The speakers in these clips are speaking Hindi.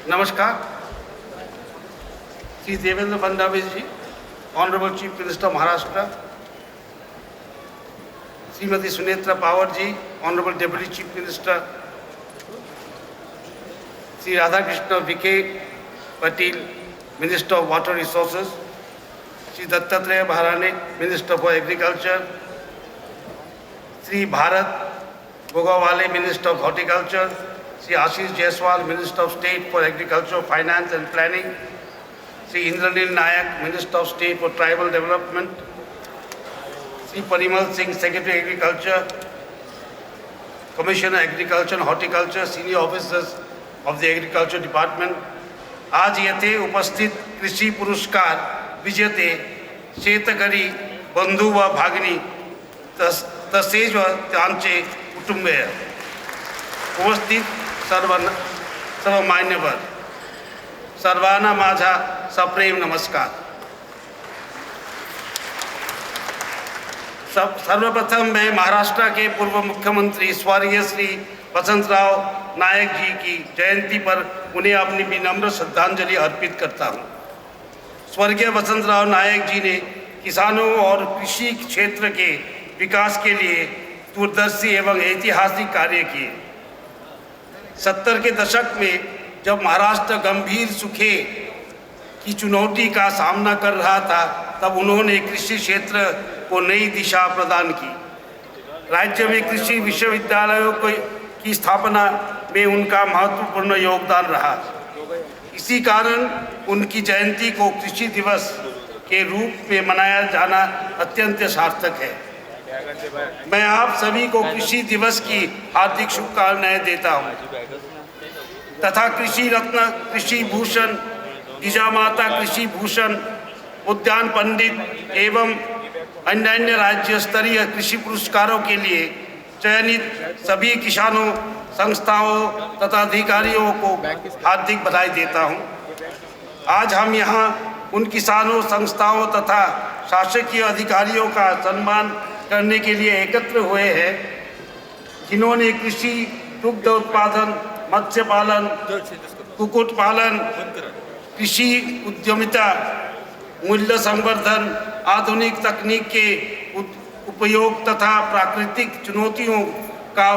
नमस्कार। Shri Devendra Fadnavis ji, honourable chief minister Maharashtra, Shrimati Sunetra Pawar ji, honourable deputy chief minister, Shri Radhakrishna Vikhe Patil, minister of water resources, Shri Dattatreya Maharane, minister for agriculture, Shri Bharat Gogawale, minister of horticulture, Shri Ashish Jaiswal, minister of state for agriculture, finance and planning, Shri Indranil Naik, minister of state for tribal development, Shri Parimal Singh, secretary agriculture, commissioner agriculture horticulture, senior officers of the agriculture department, आज येथे उपस्थित कृषी पुरस्कार विजेते शेतकरी बंधू व भगिनी तसेच त्यांचे कुटुंबीय, उपस्थित सर्व मान्यवर, सर्वांना माझा सप्रेम नमस्कार। सर्वप्रथम मैं महाराष्ट्र के पूर्व मुख्यमंत्री स्वर्गीय श्री वसंतराव नायक जी की जयंती पर उन्हें अपनी विनम्र श्रद्धांजलि अर्पित करता हूँ। स्वर्गीय वसंतराव नायक जी ने किसानों और कृषि क्षेत्र के विकास के लिए दूरदर्शी एवं ऐतिहासिक कार्य किए। 70 के दशक में जब महाराष्ट्र गंभीर सूखे की चुनौती का सामना कर रहा था, तब उन्होंने कृषि क्षेत्र को नई दिशा प्रदान की। राज्य में कृषि विश्वविद्यालयों की स्थापना में उनका महत्वपूर्ण योगदान रहा। इसी कारण उनकी जयंती को कृषि दिवस के रूप में मनाया जाना अत्यंत सार्थक है। मैं आप सभी को कृषि दिवस की हार्दिक शुभकामनाएं देता हूं तथा कृषि रत्न, कृषि भूषण, जिजामाता कृषि भूषण, उद्यान पंडित एवं अन्य राज्य स्तरीय कृषि पुरस्कारों के लिए चयनित सभी किसानों, संस्थाओं तथा अधिकारियों को हार्दिक बधाई देता हूं। आज हम यहाँ उन किसानों, संस्थाओं तथा शासकीय अधिकारियों का सम्मान करने के लिए एकत्र हुए हैं, जिन्होंने कृषि, दुग्ध उत्पादन, मत्स्य पालन, कुक्कुट पालन, कृषि उद्यमिता, मूल्य संवर्धन, आधुनिक तकनीक के उपयोग तथा प्राकृतिक चुनौतियों का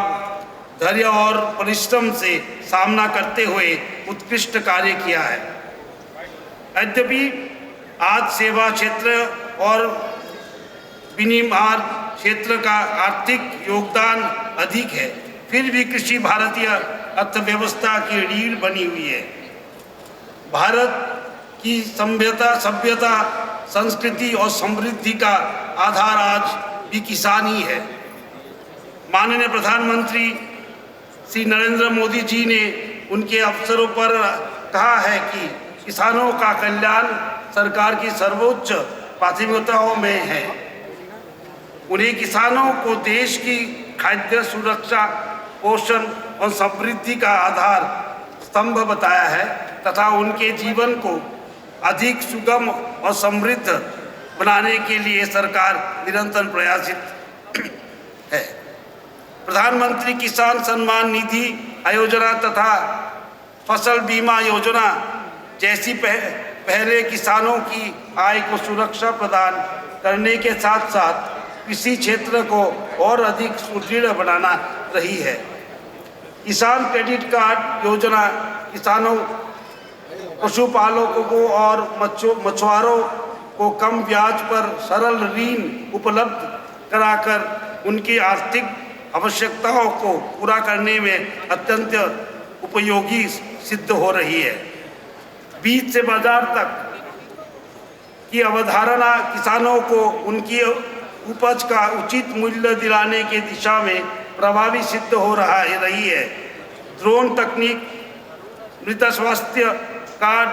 धैर्य और परिश्रम से सामना करते हुए उत्कृष्ट कार्य किया है। यद्यपि आज सेवा क्षेत्र और विनिर्माण क्षेत्र का आर्थिक योगदान अधिक है, फिर भी कृषि भारतीय अर्थव्यवस्था की रीढ़ बनी हुई है। भारत की सभ्यता, संस्कृति और समृद्धि का आधार आज भी किसान ही है। माननीय प्रधानमंत्री श्री नरेंद्र मोदी जी ने उनके अवसरों पर कहा है कि किसानों का कल्याण सरकार की सर्वोच्च प्राथमिकताओं में है। उन्हें किसानों को देश की खाद्य सुरक्षा, पोषण और समृद्धि का आधार स्तंभ बताया है तथा उनके जीवन को अधिक सुगम और समृद्ध बनाने के लिए सरकार निरंतर प्रयासित है। प्रधानमंत्री किसान सम्मान निधि योजना तथा फसल बीमा योजना जैसी पहले किसानों की आय को सुरक्षा प्रदान करने के साथ साथ कृषि क्षेत्र को और अधिक सुदृढ़ बनाना रही है। किसान क्रेडिट कार्ड योजना किसानों, पशुपालकों को और मछुआरों को कम ब्याज पर सरल ऋण उपलब्ध कराकर उनकी आर्थिक आवश्यकताओं को पूरा करने में अत्यंत उपयोगी सिद्ध हो रही है। बीज से बाजार तक की अवधारणा किसानों को उनकी उपज का उचित मूल्य दिलाने की दिशा में प्रभावी सिद्ध हो रही है। ड्रोन तकनीक, मृदा स्वास्थ्य कार्ड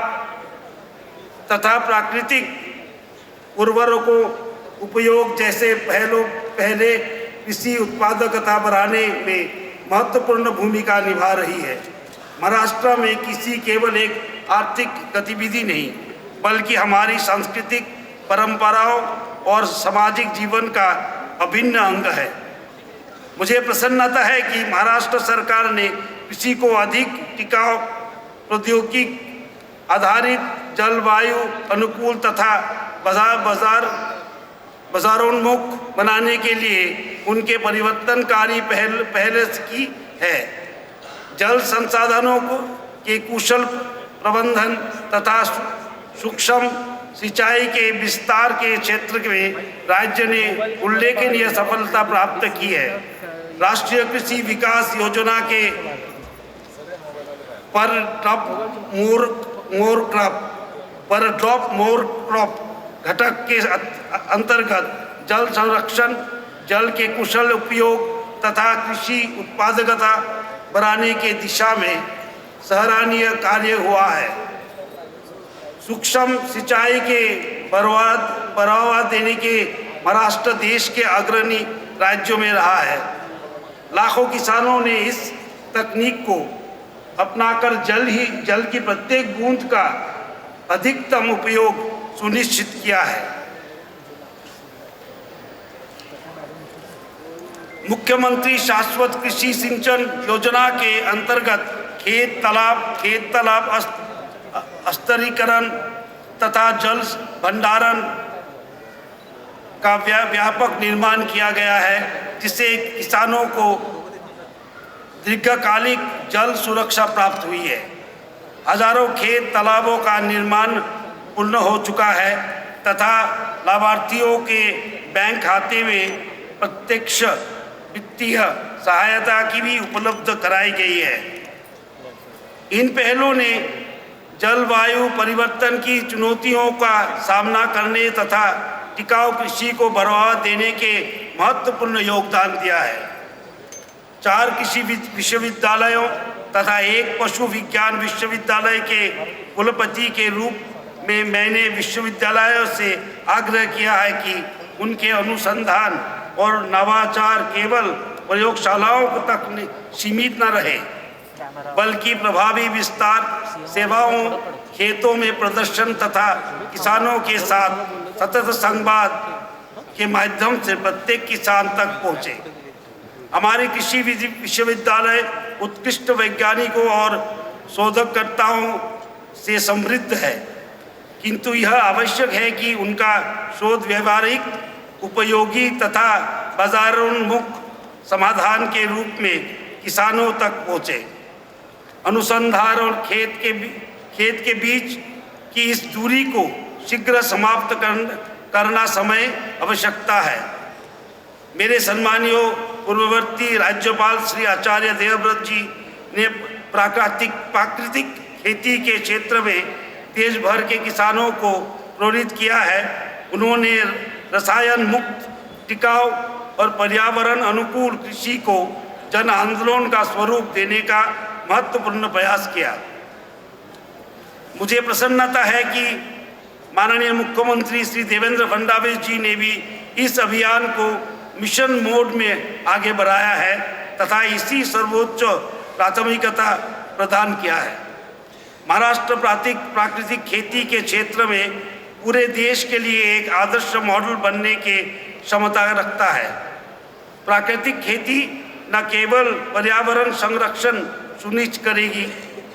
तथा प्राकृतिक उर्वरकों उपयोग जैसे पहले कृषि उत्पादकता बढ़ाने में महत्वपूर्ण भूमिका निभा रही है। महाराष्ट्र में कृषि केवल एक आर्थिक गतिविधि नहीं, बल्कि हमारी सांस्कृतिक परंपराओं और सामाजिक जीवन का अभिन्न अंग है। मुझे प्रसन्नता है कि महाराष्ट्र सरकार ने कृषि को अधिक टिकाऊ प्रौद्योगिकी आधारित जलवायु अनुकूल तथा बाजारोन्मुख बनाने के लिए उनके परिवर्तनकारी पहल की है। जल संसाधनों के कुशल प्रबंधन तथा सूक्ष्म सिंचाई के विस्तार के क्षेत्र में राज्य ने उल्लेखनीय सफलता प्राप्त की है। राष्ट्रीय कृषि विकास योजना के पर ड्रॉप मोर क्रॉप घटक के अंतर्गत जल संरक्षण, जल के कुशल उपयोग तथा कृषि उत्पादकता बढ़ाने की दिशा में सराहनीय कार्य हुआ है। सूक्ष्म सिंचाई के बढ़ावा देने के महाराष्ट्र देश के अग्रणी राज्यों में रहा है। लाखों किसानों ने इस तकनीक को अपनाकर जल की प्रत्येक बूंद का अधिकतम उपयोग सुनिश्चित किया है। मुख्यमंत्री शाश्वत कृषि सिंचन योजना के अंतर्गत खेत तालाब स्तरीकरण तथा जल भंडारण का व्यापक निर्माण किया गया है, जिससे किसानों को दीर्घकालिक जल सुरक्षा प्राप्त हुई है। हजारों खेत तालाबों का निर्माण पूर्ण हो चुका है तथा लाभार्थियों के बैंक खाते में प्रत्यक्ष वित्तीय सहायता की भी उपलब्ध कराई गई है। इन पहलों ने जलवायु परिवर्तन की चुनौतियों का सामना करने तथा टिकाऊ कृषि को बढ़ावा देने के महत्वपूर्ण योगदान दिया है। 4 कृषि विश्वविद्यालयों तथा 1 पशु विज्ञान विश्वविद्यालय के कुलपति के रूप में मैंने विश्वविद्यालयों से आग्रह किया है कि उनके अनुसंधान और नवाचार केवल प्रयोगशालाओं तक सीमित न रहे, बल्कि प्रभावी विस्तार सेवाओं, खेतों में प्रदर्शन तथा किसानों के साथ सतत संवाद के माध्यम से प्रत्येक किसान तक पहुँचे। हमारे कृषि विश्वविद्यालय उत्कृष्ट वैज्ञानिकों और शोधकर्ताओं से समृद्ध है, किंतु यह आवश्यक है कि उनका शोध व्यवहारिक, उपयोगी तथा बाजारोन्मुख समाधान के रूप में किसानों तक पहुँचे। अनुसंधान और खेत के बीच की इस दूरी को शीघ्र समाप्त करना समय आवश्यकता है। मेरे सम्मानीय पूर्ववर्ती राज्यपाल श्री आचार्य देवव्रत जी ने प्राकृतिक खेती के क्षेत्र में देश भर के किसानों को प्रेरित किया है। उन्होंने रसायन मुक्त, टिकाऊ और पर्यावरण अनुकूल कृषि को जन आंदोलन का स्वरूप देने का महत्वपूर्ण प्रयास किया। मुझे प्रसन्नता है कि माननीय मुख्यमंत्री श्री देवेंद्र फडणवीस जी ने भी इस अभियान को मिशन मोड में आगे बढ़ाया है तथा इसी सर्वोच्च प्राथमिकता प्रदान किया है। महाराष्ट्र प्राकृतिक खेती के क्षेत्र में पूरे देश के लिए एक आदर्श मॉडल बनने की क्षमता रखता है। प्राकृतिक खेती न केवल पर्यावरण संरक्षण सुनिश्चित करेगी,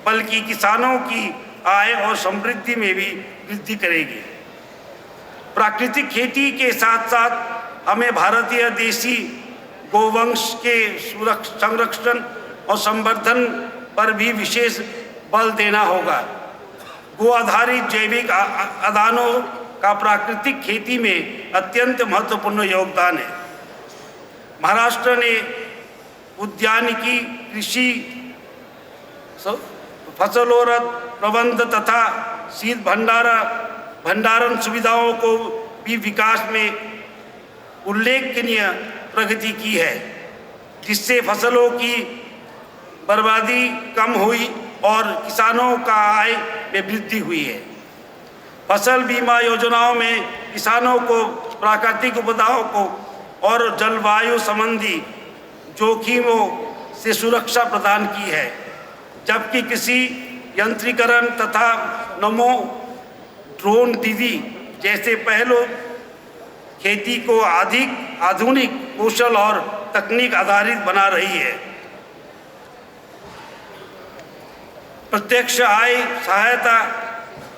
बल्कि किसानों की आय और समृद्धि में भी वृद्धि करेगी। प्राकृतिक खेती के साथ साथ हमें भारतीय देसी गोवंश के संरक्षण और संवर्धन पर भी विशेष बल देना होगा। गो आधारित जैविक आदानों का प्राकृतिक खेती में अत्यंत महत्वपूर्ण योगदान है। महाराष्ट्र ने उद्यानिकी, कृषि, फसलोरत प्रबंध तथा शीत भंडारण सुविधाओं को भी विकास में उल्लेखनीय प्रगति की है, जिससे फसलों की बर्बादी कम हुई और किसानों का आय में वृद्धि हुई है। फसल बीमा योजनाओं में किसानों को प्राकृतिक आपदाओं को और जलवायु संबंधी जोखिमों से सुरक्षा प्रदान की है, जबकि कृषि यंत्रीकरण तथा नमो ड्रोन दीदी जैसे पहलों खेती को अधिक आधुनिक, कुशल और तकनीक आधारित बना रही है। प्रत्यक्ष आय सहायता,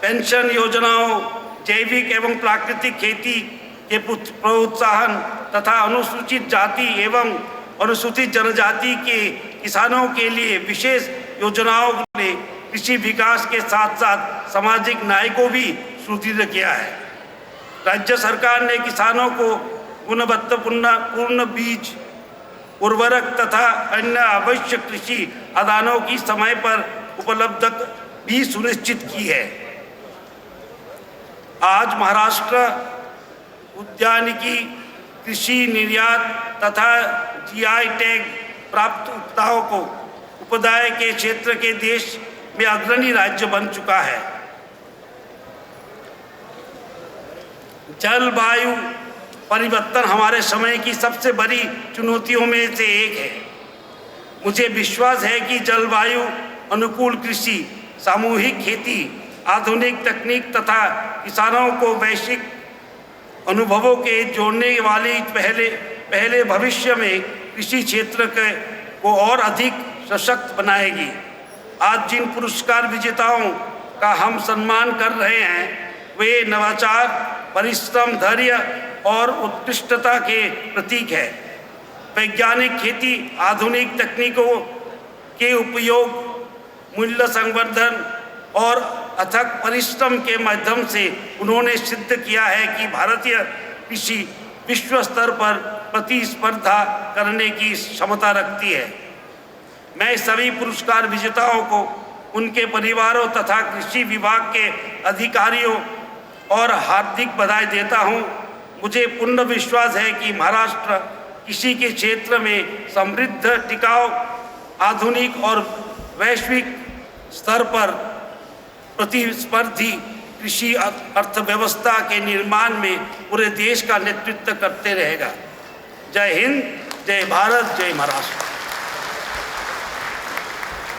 पेंशन योजनाओं, जैविक एवं प्राकृतिक खेती के प्रोत्साहन तथा अनुसूचित जाति एवं अनुसूचित जनजाति के किसानों के लिए विशेष योजनाओं ने कृषि विकास के साथ साथ सामाजिक न्याय को भी सुदृढ़ किया है। राज्य सरकार ने किसानों को गुणवत्तापूर्ण बीज, उर्वरक तथा अन्य आवश्यक कृषि आदानों की समय पर उपलब्ध भी सुनिश्चित की है। आज महाराष्ट्र उद्यानिकी, कृषि निर्यात तथा जीआई टैग प्राप्त उपभोक्ताओं को उपदाय के क्षेत्र के देश में अग्रणी राज्य बन चुका है। जलवायु परिवर्तन हमारे समय की सबसे बड़ी चुनौतियों में से एक है। मुझे विश्वास है कि जलवायु अनुकूल कृषि, सामूहिक खेती, आधुनिक तकनीक तथा किसानों को वैश्विक अनुभवों के जोड़ने वाली पहले भविष्य में कृषि क्षेत्र को और अधिक सशक्त बनाएगी। आज जिन पुरस्कार विजेताओं का हम सम्मान कर रहे हैं वे नवाचार, परिश्रम, धैर्य और उत्कृष्टता के प्रतीक है। वैज्ञानिक खेती, आधुनिक तकनीकों के उपयोग, मूल्य संवर्धन और अथक परिश्रम के माध्यम से उन्होंने सिद्ध किया है कि भारतीय कृषि विश्व स्तर पर प्रतिस्पर्धा करने की क्षमता रखती है। मैं सभी पुरस्कार विजेताओं को, उनके परिवारों तथा कृषि विभाग के अधिकारियों और हार्दिक बधाई देता हूं। मुझे पूर्ण विश्वास है कि महाराष्ट्र कृषि के क्षेत्र में समृद्ध, टिकाऊ, आधुनिक और वैश्विक स्तर पर प्रतिस्पर्धी कृषि अर्थव्यवस्था के निर्माण में पूरे देश का नेतृत्व करते रहेगा। जय हिंद, जय भारत, जय महाराष्ट्र।